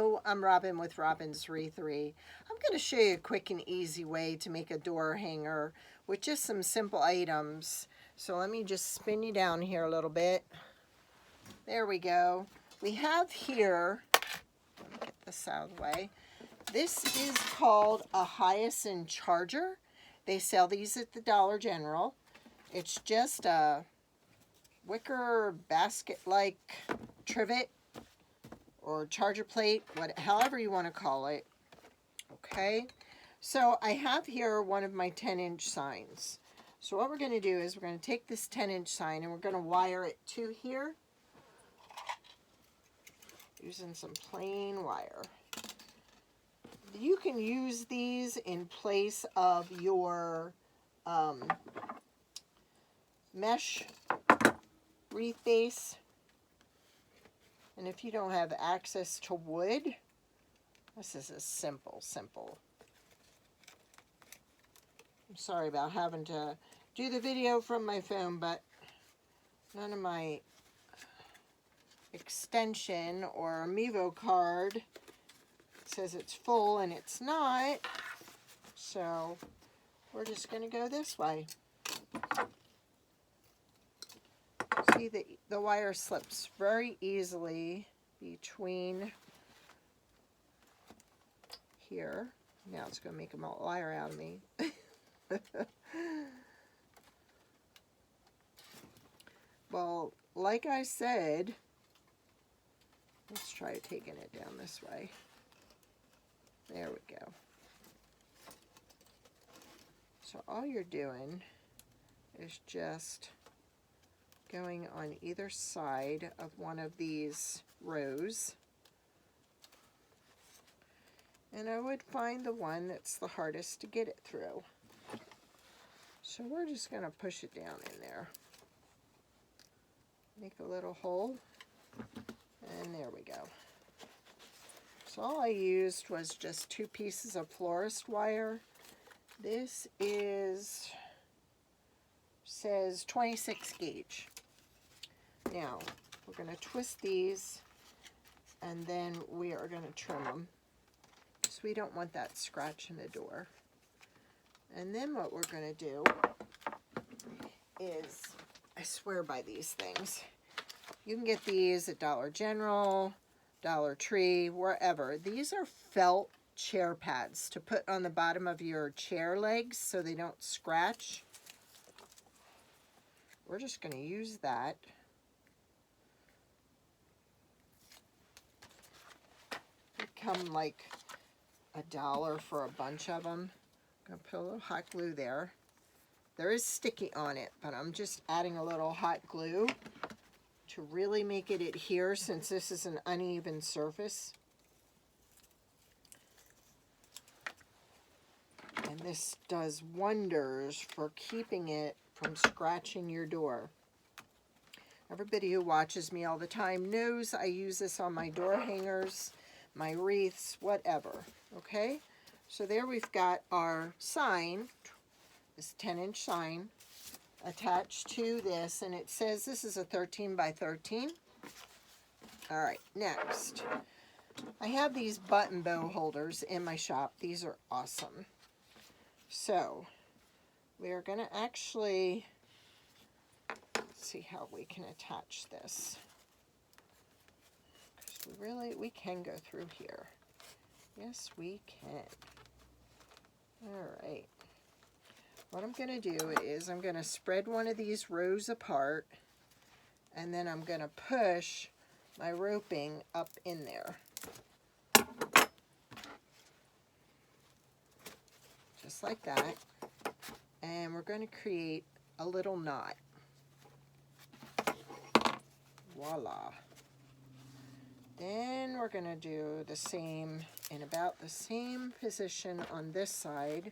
Hello, I'm Robin with wreathery. I'm going to show you a quick and easy way to make a door hanger with just some simple items. So let me just spin you down here a little bit. There we go. We have here, let me get this out of the way. This is called a hyacinth charger. They sell these at the Dollar General. It's just a wicker basket-like trivet or charger plate, however you want to call it. Okay, so I have here one of my 10-inch signs. So what we're going to do is we're going to take this 10-inch sign and we're going to wire it to here using some plain wire. You can use these in place of your mesh wreath base. And if you don't have access to wood, this is a simple. I'm sorry about having to do the video from my phone, but none of my extension or Mevo card says it's full, and it's not. So we're just going to go this way. See, the wire slips very easily between here. Now it's going to make a liar out of me. Well, like I said, let's try taking it down this way. There we go. So all you're doing is just going on either side of one of these rows, and I would find the one that's the hardest to get it through. So we're just going to push it down in there, make a little hole, and there we go. So all I used was just 2 pieces of florist wire. This says 26 gauge. Now, we're going to twist these, and then we are going to trim them, because we don't want that scratch in the door. And then what we're going to do is, I swear by these things, you can get these at Dollar General, Dollar Tree, wherever. These are felt chair pads to put on the bottom of your chair legs so they don't scratch. We're just going to use that. They come like $1 for a bunch of them. I'm going to put a little hot glue there. There is sticky on it, but I'm just adding a little hot glue to really make it adhere, since this is an uneven surface. And this does wonders for keeping it from scratching your door. Everybody who watches me all the time knows I use this on my door hangers, my wreaths, whatever. Okay, so there we've got our sign, this 10-inch sign, attached to this, and it says this is a 13 by 13. All right, next, I have these button bow holders in my shop. These are awesome. So we are going to actually see how we can attach this, because we can go through here. Yes, we can. All right. What I'm going to do is I'm going to spread one of these rows apart, and then I'm going to push my roping up in there. Just like that. And we're going to create a little knot. Voila. Then we're going to do the same in about the same position on this side.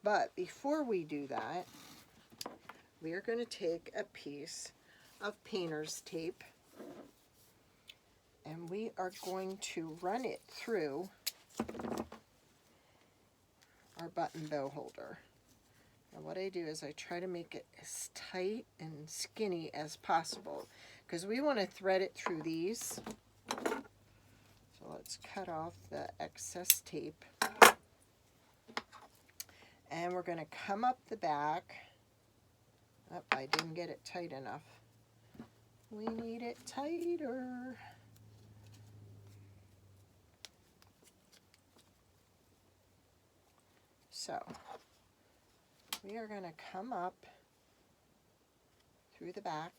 But before we do that, we are going to take a piece of painter's tape, and we are going to run it through our button bow holder. And what I do is I try to make it as tight and skinny as possible, because we want to thread it through these. let's cut off the excess tape. And we're going to come up the back. Oh, I didn't get it tight enough. We need it tighter. So we are going to come up through the back.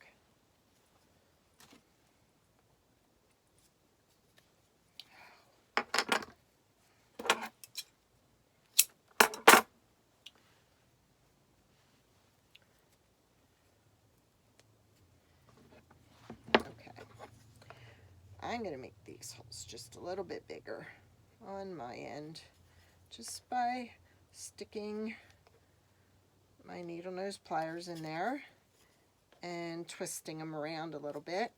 I'm going to make these holes just a little bit bigger on my end, just by sticking my needle nose pliers in there and twisting them around a little bit.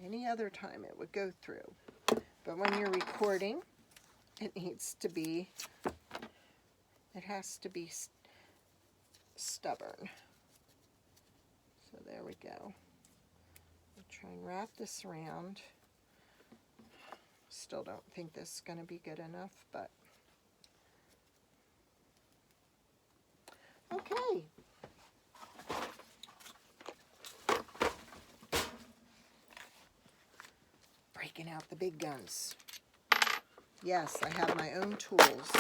Any other time it would go through, but when you're recording, it has to be stubborn. So there we go. I'll try and wrap this around. Still don't think this is going to be good enough, but okay. Breaking out the big guns. Yes, I have my own tools.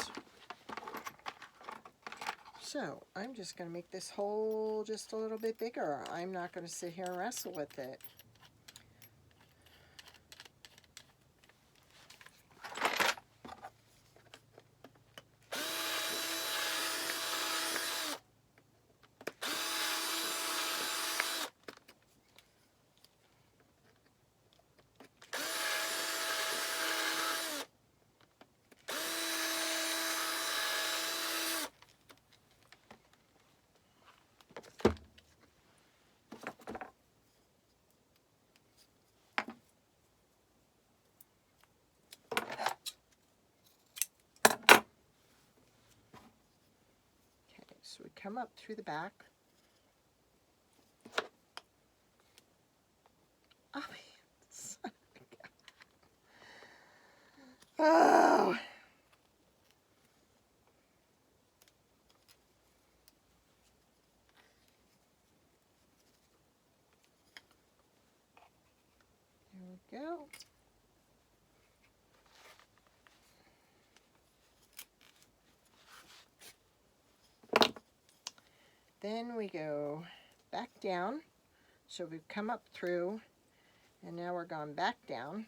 So I'm just going to make this hole just a little bit bigger. I'm not going to sit here and wrestle with it. So we come up through the back. Oh! There we go. Then we go back down. So we've come up through, and now we're going back down.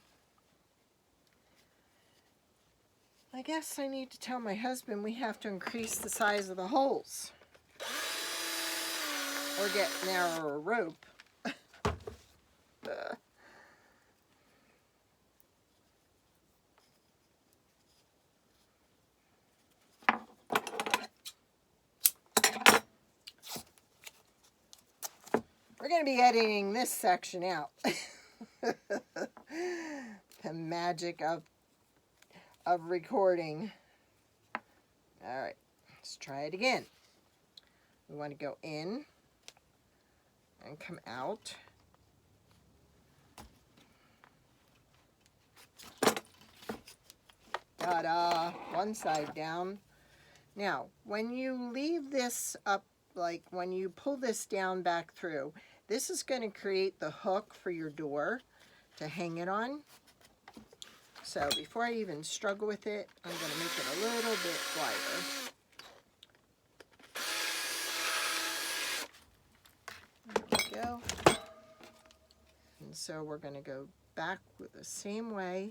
I guess I need to tell my husband we have to increase the size of the holes or get narrower rope. We're going to be editing this section out. The magic of recording. All right, let's try it again. We want to go in and come out. Ta-da! One side down. Now, when you leave this up, like when you pull this down back through, this is going to create the hook for your door to hang it on. So before I even struggle with it, I'm going to make it a little bit wider. There we go. And so we're going to go back with the same way.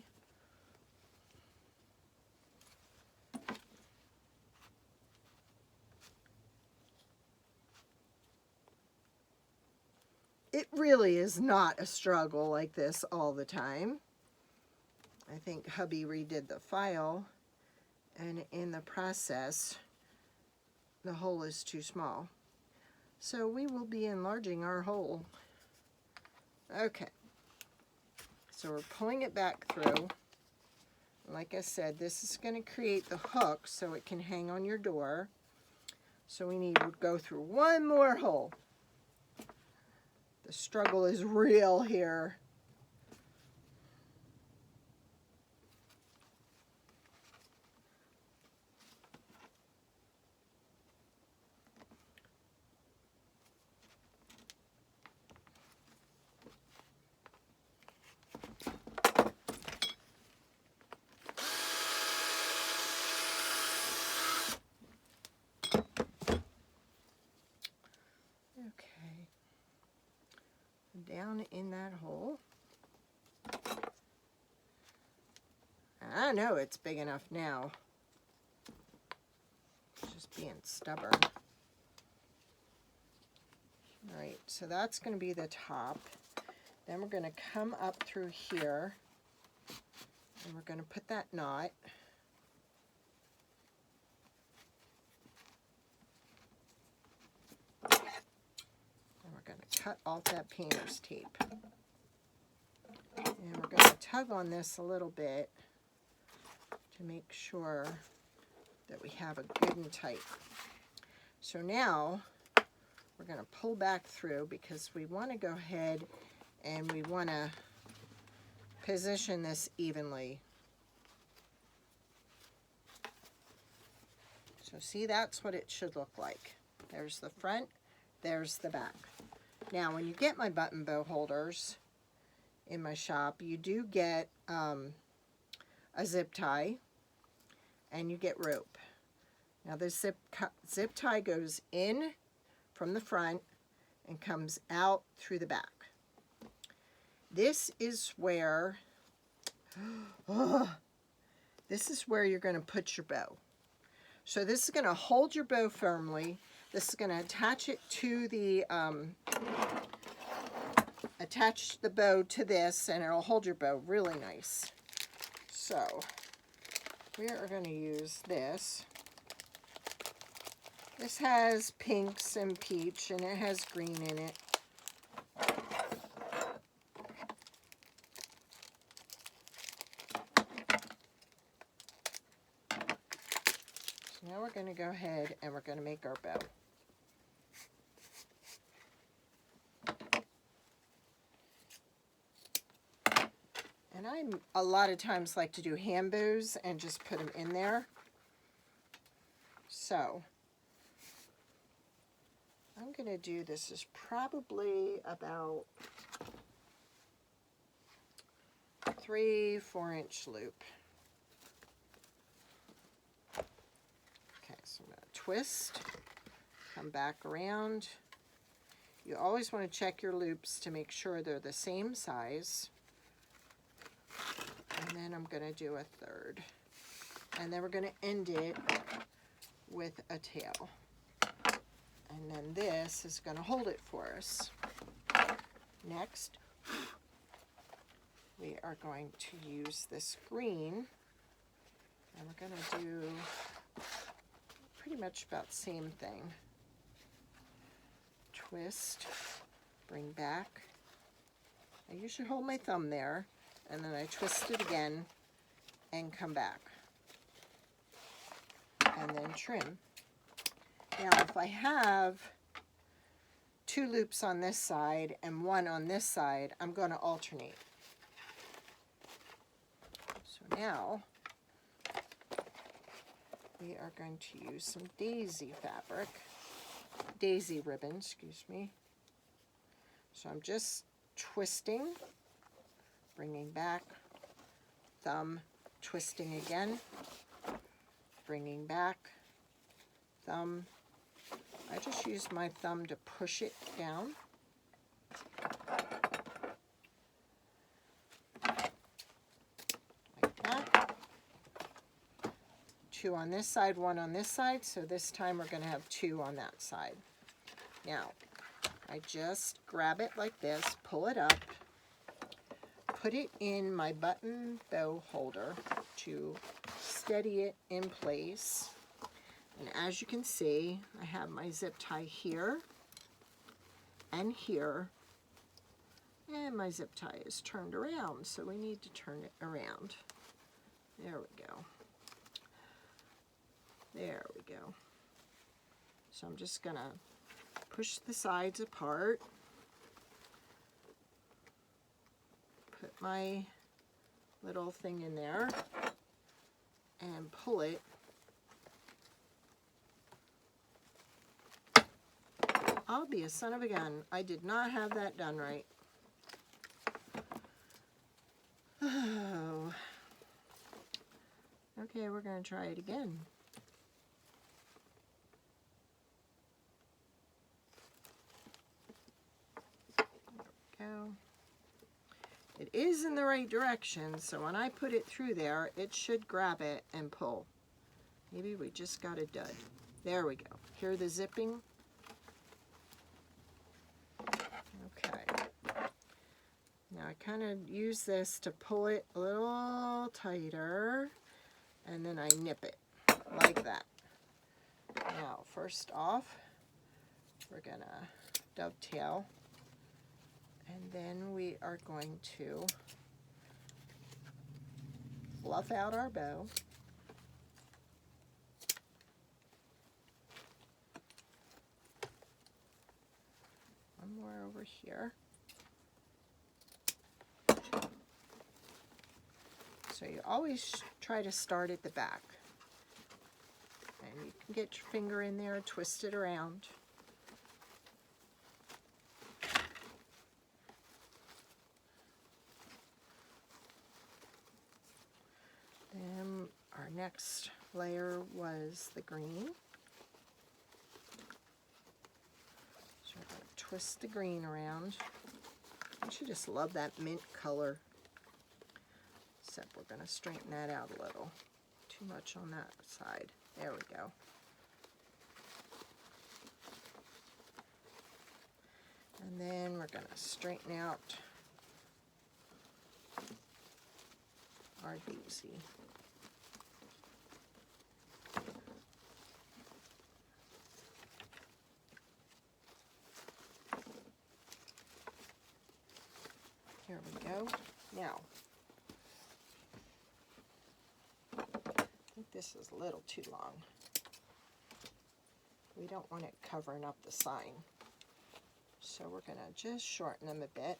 It really is not a struggle like this all the time. I think hubby redid the file, and in the process, the hole is too small. So we will be enlarging our hole. Okay. So we're pulling it back through. Like I said, this is going to create the hook so it can hang on your door. So we need to go through one more hole. The struggle is real here. Okay. Down in that hole. I know it's big enough now. It's just being stubborn. All right, so that's going to be the top. Then we're going to come up through here, and we're going to put that knot. And we're going to cut off that painter's tape. And we're going to tug on this a little bit to make sure that we have it good and tight. So now we're going to pull back through because we want to go ahead and we want to position this evenly. So see, that's what it should look like. There's the front, there's the back. Now when you get my button bow holders in my shop, you do get a zip tie and you get rope. Now this zip tie goes in from the front and comes out through the back. This is where you're going to put your bow. So this is going to hold your bow firmly. This is going to attach it to the attach the bow to this, and it'll hold your bow really nice. So we are going to use this. This has pinks and peach, and it has green in it. So now we're going to go ahead and we're going to make our bow. And I a lot of times like to do hand bows and just put them in there. So I'm going to do, this is probably about 3-4 inch loop. Okay, so I'm going to twist, come back around. You always want to check your loops to make sure they're the same size. And then I'm going to do a third. And then we're going to end it with a tail. And then this is going to hold it for us. Next, we are going to use this green. And we're going to do pretty much about the same thing. Twist, bring back. I usually hold my thumb there, and then I twist it again and come back. And then trim. Now if I have 2 loops on this side and 1 on this side, I'm going to alternate. So now we are going to use some daisy ribbon, excuse me. So I'm just twisting, bringing back, thumb, twisting again, bringing back, thumb. I just use my thumb to push it down. Like that. 2 on this side, 1 on this side, so this time we're going to have 2 on that side. Now, I just grab it like this, pull it up, put it in my button bow holder to steady it in place. And as you can see, I have my zip tie here and here, and my zip tie is turned around, so we need to turn it around. There we go. There we go. So I'm just gonna push the sides apart, put my little thing in there and pull it. I'll be a son of a gun. I did not have that done right. Oh. Okay, we're going to try it again. There we go. It is in the right direction, so when I put it through there, it should grab it and pull. Maybe we just got a dud. There we go. Hear the zipping? Okay. Now I kind of use this to pull it a little tighter, and then I nip it like that. Now, first off, we're going to dovetail, and then we are going to fluff out our bow. One more over here. So you always try to start at the back. And you can get your finger in there and twist it around. Then our next layer was the green. So we're going to twist the green around. Don't you just love that mint color? Except we're going to straighten that out a little. Too much on that side. There we go. And then we're going to straighten out our daisy. Here we go. Now, I think this is a little too long. We don't want it covering up the sign. So we're going to just shorten them a bit.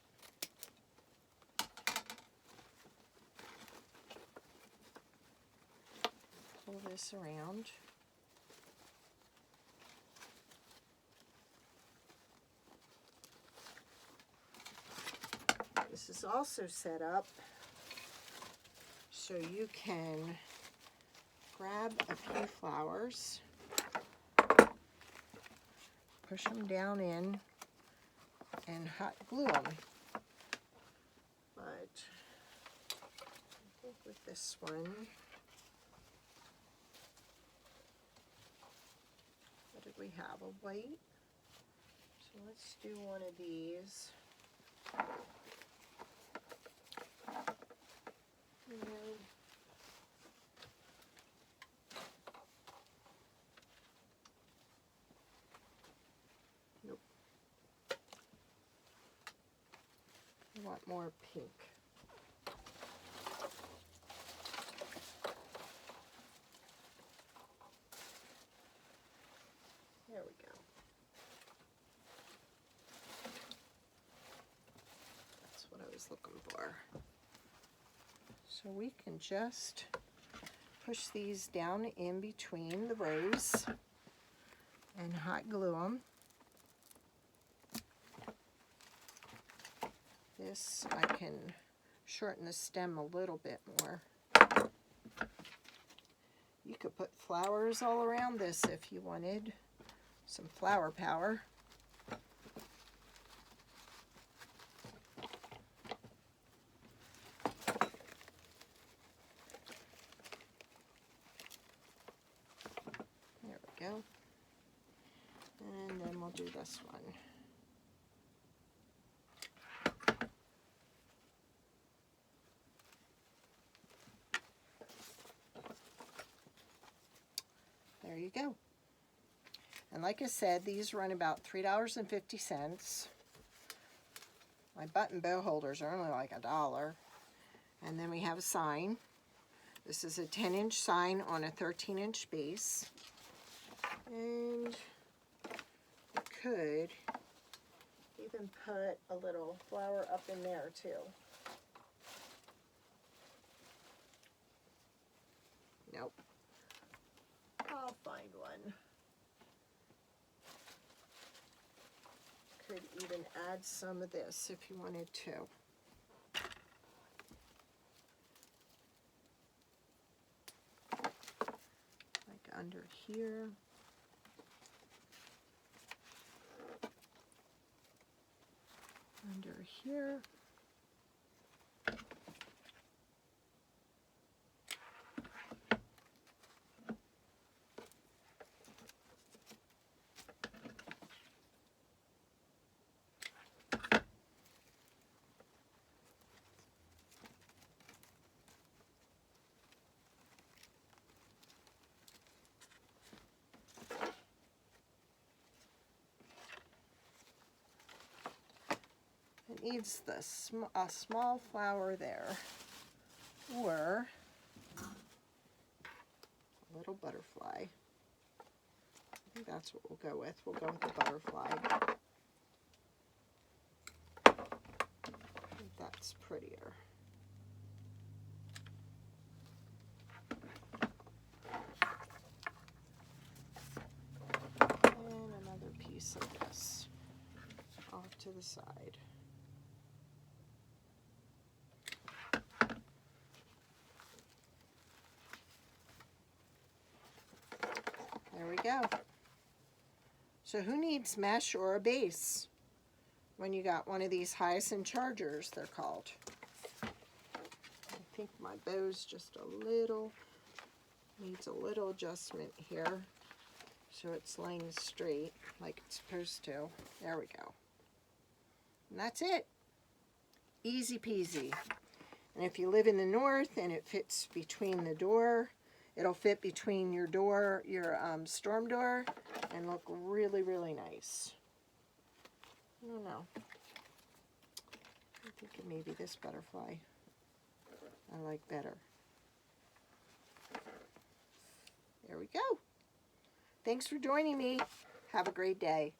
Pull this around. This is also set up so you can grab a few flowers, push them down in, and hot glue them. But I think with this one, what did we have? A white? So let's do one of these. Nope. I want more pink. There we go. That's what I was looking for. So we can just push these down in between the rows and hot glue them. This, I can shorten the stem a little bit more. You could put flowers all around this if you wanted some flower power. There we go. And then we'll do this one. There you go. And like I said, these run about $3.50. My button bow holders are only like $1. And then we have a sign. This is a 10-inch sign on a 13-inch base. And you could even put a little flower up in there too. Nope. I'll find one. Could even add some of this if you wanted to. Like under here. Under here. It needs a small flower there, or a little butterfly. I think that's what we'll go with. We'll go with the butterfly. I think that's prettier. And another piece of this off to the side. There we go. So who needs mesh or a base when you got one of these hyacinth chargers, they're called. I think my bow's just needs a little adjustment here so it's laying straight like it's supposed to. There we go. And that's it. Easy peasy. And if you live in the north and it fits between the door, it'll fit between your door, your storm door, and look really, really nice. I don't know. I'm thinking maybe this butterfly I like better. There we go. Thanks for joining me. Have a great day.